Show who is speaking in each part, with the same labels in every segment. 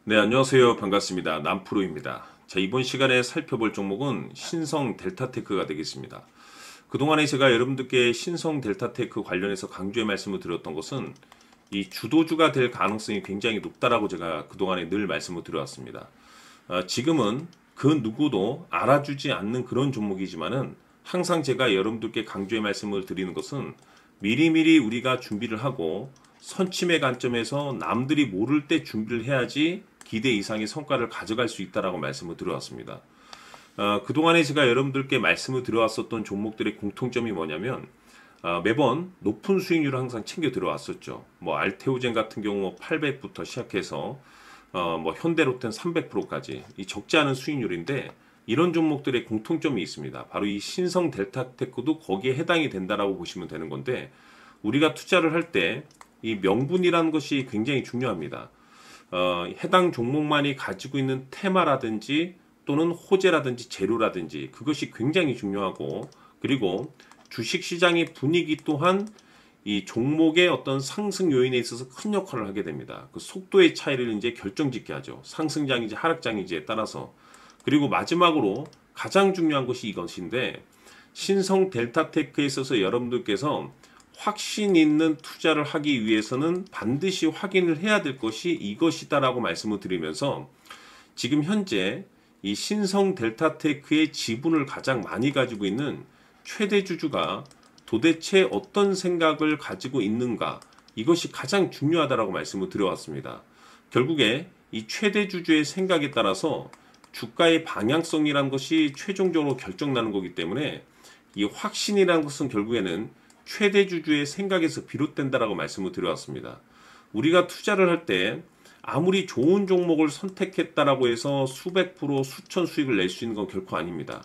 Speaker 1: 네, 안녕하세요. 반갑습니다. 남프로입니다. 자, 이번 시간에 살펴볼 종목은 신성 델타테크가 되겠습니다. 그동안에 제가 여러분들께 신성 델타테크 관련해서 강조의 말씀을 드렸던 것은 이 주도주가 될 가능성이 굉장히 높다라고 제가 그동안에 늘 말씀을 드려왔습니다. 지금은 그 누구도 알아주지 않는 그런 종목이지만은 항상 제가 여러분들께 강조의 말씀을 드리는 것은 미리미리 우리가 준비를 하고 선침의 관점에서 남들이 모를 때 준비를 해야지 기대 이상의 성과를 가져갈 수 있다라고 말씀을 드려왔습니다. 그동안에 제가 여러분들께 말씀을 드려왔었던 종목들의 공통점이 뭐냐면 매번 높은 수익률을 항상 챙겨 들어왔었죠. 뭐 알테오젠 같은 경우 800부터 시작해서 뭐 현대로텐 300%까지 이 적지 않은 수익률인데 이런 종목들의 공통점이 있습니다. 바로 이 신성 델타테크도 거기에 해당이 된다라고 보시면 되는 건데 우리가 투자를 할 때 이 명분이라는 것이 굉장히 중요합니다. 해당 종목만이 가지고 있는 테마라든지 또는 호재라든지 재료라든지 그것이 굉장히 중요하고 그리고 주식시장의 분위기 또한 이 종목의 어떤 상승 요인에 있어서 큰 역할을 하게 됩니다. 그 속도의 차이를 이제 결정짓게 하죠. 상승장인지 하락장인지에 따라서. 그리고 마지막으로 가장 중요한 것이 이것인데 신성 델타테크에 있어서 여러분들께서 확신 있는 투자를 하기 위해서는 반드시 확인을 해야 될 것이 이것이다라고 말씀을 드리면서 지금 현재 이 신성 델타테크의 지분을 가장 많이 가지고 있는 최대 주주가 도대체 어떤 생각을 가지고 있는가 이것이 가장 중요하다라고 말씀을 드려왔습니다. 결국에 이 최대 주주의 생각에 따라서 주가의 방향성이라는 것이 최종적으로 결정나는 거기 때문에 이 확신이라는 것은 결국에는 최대 주주의 생각에서 비롯된다라고 말씀을 드려왔습니다. 우리가 투자를 할 때 아무리 좋은 종목을 선택했다라고 해서 수백 프로 수천 수익을 낼 수 있는 건 결코 아닙니다.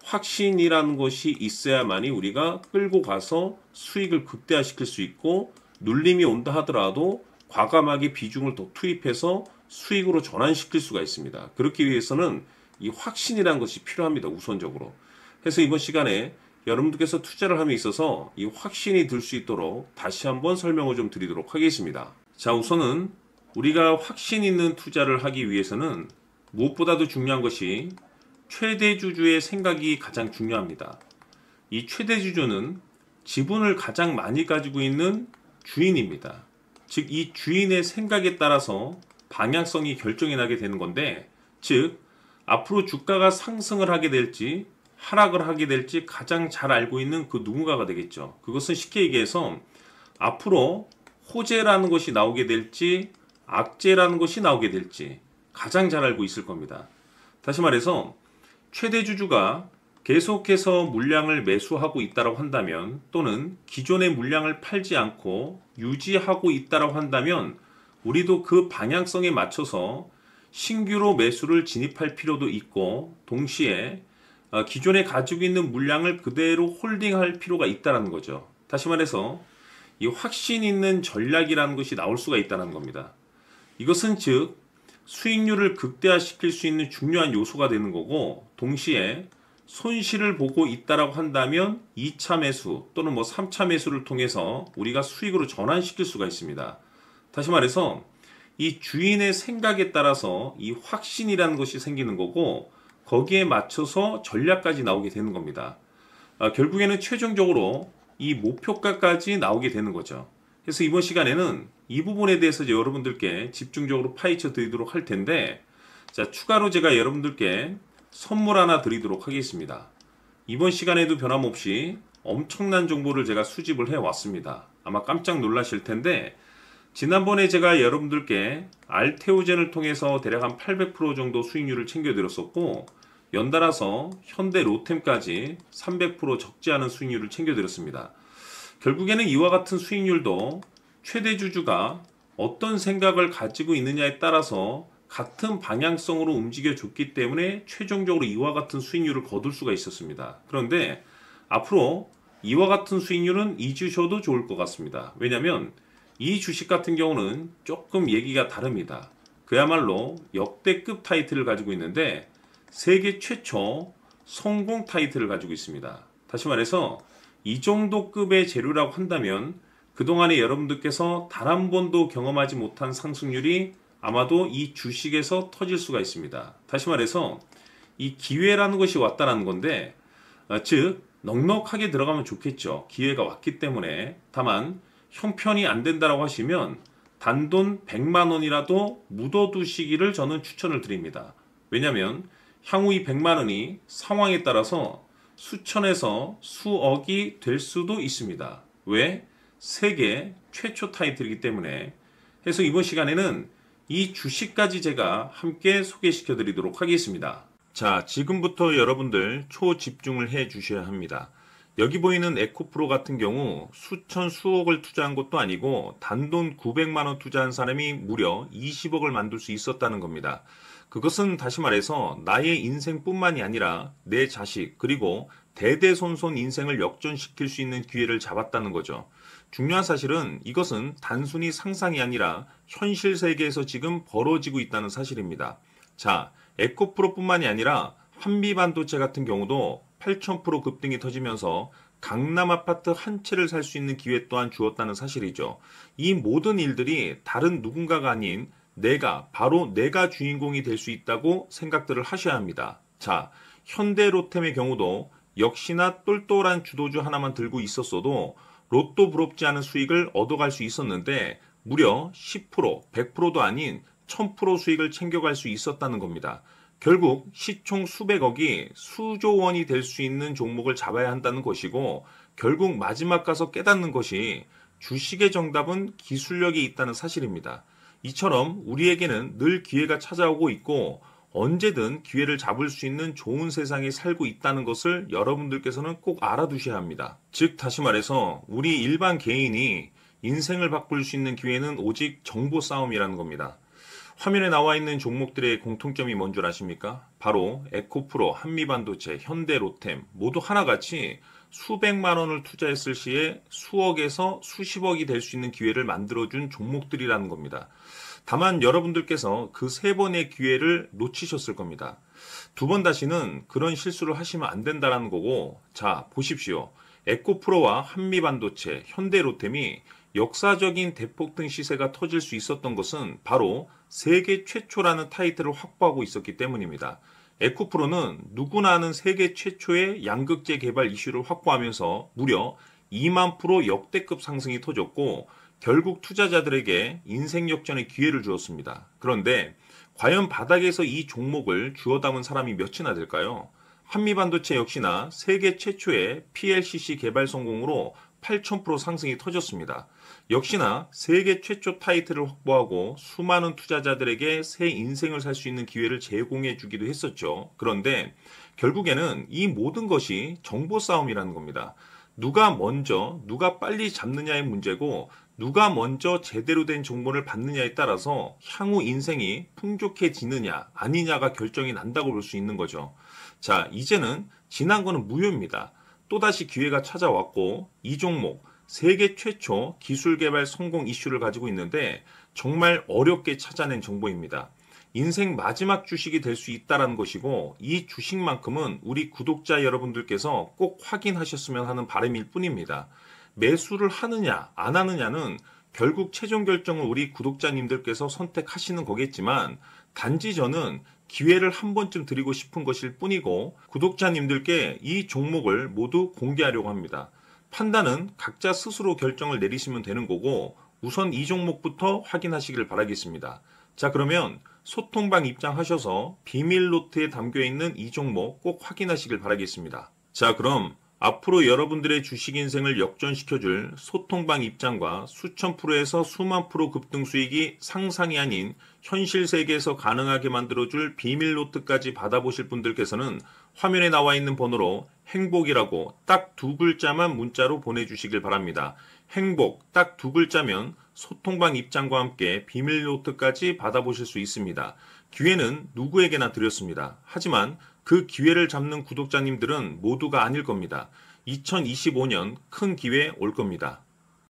Speaker 1: 확신이라는 것이 있어야만이 우리가 끌고 가서 수익을 극대화시킬 수 있고 눌림이 온다 하더라도 과감하게 비중을 더 투입해서 수익으로 전환시킬 수가 있습니다. 그렇기 위해서는 이 확신이라는 것이 필요합니다. 우선적으로. 그래서 이번 시간에 여러분들께서 투자를 함에 있어서 이 확신이 들 수 있도록 다시 한번 설명을 좀 드리도록 하겠습니다. 자, 우선은 우리가 확신 있는 투자를 하기 위해서는 무엇보다도 중요한 것이 최대 주주의 생각이 가장 중요합니다. 이 최대 주주는 지분을 가장 많이 가지고 있는 주인입니다. 즉, 이 주인의 생각에 따라서 방향성이 결정이 나게 되는 건데, 즉, 앞으로 주가가 상승을 하게 될지 하락을 하게 될지 가장 잘 알고 있는 그 누군가가 되겠죠. 그것은 쉽게 얘기해서 앞으로 호재라는 것이 나오게 될지 악재라는 것이 나오게 될지 가장 잘 알고 있을 겁니다. 다시 말해서 최대 주주가 계속해서 물량을 매수하고 있다고 한다면 또는 기존의 물량을 팔지 않고 유지하고 있다고 한다면 우리도 그 방향성에 맞춰서 신규로 매수를 진입할 필요도 있고 동시에 기존에 가지고 있는 물량을 그대로 홀딩할 필요가 있다는 거죠. 다시 말해서 이 확신 있는 전략이라는 것이 나올 수가 있다는 겁니다. 이것은 즉 수익률을 극대화시킬 수 있는 중요한 요소가 되는 거고 동시에 손실을 보고 있다라고 한다면 2차 매수 또는 뭐 3차 매수를 통해서 우리가 수익으로 전환시킬 수가 있습니다. 다시 말해서 이 주인의 생각에 따라서 이 확신이라는 것이 생기는 거고 거기에 맞춰서 전략까지 나오게 되는 겁니다. 결국에는 최종적으로 이 목표가까지 나오게 되는 거죠. 그래서 이번 시간에는 이 부분에 대해서 여러분들께 집중적으로 파헤쳐 드리도록 할 텐데 자, 추가로 제가 여러분들께 선물 하나 드리도록 하겠습니다. 이번 시간에도 변함없이 엄청난 정보를 제가 수집을 해왔습니다. 아마 깜짝 놀라실 텐데 지난번에 제가 여러분들께 알테오젠을 통해서 대략 한 800% 정도 수익률을 챙겨드렸었고 연달아서 현대 로템까지 300% 적지 않은 수익률을 챙겨드렸습니다. 결국에는 이와 같은 수익률도 최대 주주가 어떤 생각을 가지고 있느냐에 따라서 같은 방향성으로 움직여줬기 때문에 최종적으로 이와 같은 수익률을 거둘 수가 있었습니다. 그런데 앞으로 이와 같은 수익률은 잊으셔도 좋을 것 같습니다. 왜냐하면 이 주식 같은 경우는 조금 얘기가 다릅니다. 그야말로 역대급 타이틀을 가지고 있는데 세계 최초 성공 타이틀을 가지고 있습니다. 다시 말해서 이 정도 급의 재료라고 한다면 그동안에 여러분들께서 단 한 번도 경험하지 못한 상승률이 아마도 이 주식에서 터질 수가 있습니다. 다시 말해서 이 기회라는 것이 왔다라는 건데, 즉 넉넉하게 들어가면 좋겠죠. 기회가 왔기 때문에. 다만 형편이 안 된다라고 하시면 단돈 100만 원이라도 묻어두시기를 저는 추천을 드립니다. 왜냐하면 향후 이 100만 원이 상황에 따라서 수천에서 수억이 될 수도 있습니다. 왜? 세계 최초 타이틀이기 때문에. 해서 이번 시간에는 이 주식까지 제가 함께 소개시켜 드리도록 하겠습니다. 자, 지금부터 여러분들 초집중을 해 주셔야 합니다. 여기 보이는 에코프로 같은 경우 수천 수억을 투자한 것도 아니고 단돈 900만 원 투자한 사람이 무려 20억을 만들 수 있었다는 겁니다. 그것은 다시 말해서 나의 인생뿐만이 아니라 내 자식 그리고 대대손손 인생을 역전시킬 수 있는 기회를 잡았다는 거죠. 중요한 사실은 이것은 단순히 상상이 아니라 현실 세계에서 지금 벌어지고 있다는 사실입니다. 자, 에코프로뿐만이 아니라 한미반도체 같은 경우도 8,000% 급등이 터지면서 강남 아파트 한 채를 살 수 있는 기회 또한 주었다는 사실이죠. 이 모든 일들이 다른 누군가가 아닌 바로 내가 주인공이 될 수 있다고 생각들을 하셔야 합니다. 자, 현대로템의 경우도 역시나 똘똘한 주도주 하나만 들고 있었어도 로또 부럽지 않은 수익을 얻어갈 수 있었는데 무려 10%, 100%도 아닌 1000% 수익을 챙겨갈 수 있었다는 겁니다. 결국 시총 수백억이 수조 원이 될 수 있는 종목을 잡아야 한다는 것이고 결국 마지막 가서 깨닫는 것이 주식의 정답은 기술력이 있다는 사실입니다. 이처럼 우리에게는 늘 기회가 찾아오고 있고 언제든 기회를 잡을 수 있는 좋은 세상에 살고 있다는 것을 여러분들께서는 꼭 알아두셔야 합니다. 즉 다시 말해서 우리 일반 개인이 인생을 바꿀 수 있는 기회는 오직 정보 싸움이라는 겁니다. 화면에 나와 있는 종목들의 공통점이 뭔 줄 아십니까? 바로 에코프로, 한미반도체, 현대로템 모두 하나같이 수백만 원을 투자했을 시에 수억에서 수십억이 될 수 있는 기회를 만들어준 종목들이라는 겁니다. 다만 여러분들께서 그 세 번의 기회를 놓치셨을 겁니다. 두 번 다시는 그런 실수를 하시면 안 된다는 거고, 자 보십시오. 에코프로와 한미반도체, 현대로템이 역사적인 대폭등 시세가 터질 수 있었던 것은 바로 세계 최초라는 타이틀을 확보하고 있었기 때문입니다. 에코프로는 누구나 아는 세계 최초의 양극재 개발 이슈를 확보하면서 무려 2만 프로 역대급 상승이 터졌고 결국 투자자들에게 인생 역전의 기회를 주었습니다. 그런데 과연 바닥에서 이 종목을 주워 담은 사람이 몇이나 될까요? 한미반도체 역시나 세계 최초의 PLCC 개발 성공으로 8,000% 상승이 터졌습니다. 역시나 세계 최초 타이틀을 확보하고 수많은 투자자들에게 새 인생을 살 수 있는 기회를 제공해 주기도 했었죠. 그런데 결국에는 이 모든 것이 정보 싸움이라는 겁니다. 누가 먼저, 누가 빨리 잡느냐의 문제고 누가 먼저 제대로 된 정보를 받느냐에 따라서 향후 인생이 풍족해지느냐 아니냐가 결정이 난다고 볼 수 있는 거죠. 자, 이제는 지난 거는 무효입니다. 또다시 기회가 찾아왔고 이 종목 세계 최초 기술 개발 성공 이슈를 가지고 있는데 정말 어렵게 찾아낸 정보입니다. 인생 마지막 주식이 될 수 있다는 것이고 이 주식만큼은 우리 구독자 여러분들께서 꼭 확인하셨으면 하는 바람일 뿐입니다. 매수를 하느냐 안 하느냐는 결국 최종 결정을 우리 구독자님들께서 선택하시는 거겠지만 단지 저는 기회를 한 번쯤 드리고 싶은 것일 뿐이고 구독자님들께 이 종목을 모두 공개하려고 합니다. 판단은 각자 스스로 결정을 내리시면 되는 거고 우선 이 종목부터 확인하시길 바라겠습니다. 자, 그러면 소통방 입장하셔서 비밀 노트에 담겨있는 이 종목 꼭 확인하시길 바라겠습니다. 자, 그럼 앞으로 여러분들의 주식 인생을 역전시켜줄 소통방 입장과 수천 프로에서 수만 프로 급등 수익이 상상이 아닌 현실 세계에서 가능하게 만들어줄 비밀 노트까지 받아보실 분들께서는 화면에 나와 있는 번호로 행복이라고 딱 두 글자만 문자로 보내주시길 바랍니다. 행복 딱 두 글자면 소통방 입장과 함께 비밀 노트까지 받아보실 수 있습니다. 기회는 누구에게나 드렸습니다. 하지만 그 기회를 잡는 구독자님들은 모두가 아닐 겁니다. 2025년 큰 기회 올 겁니다.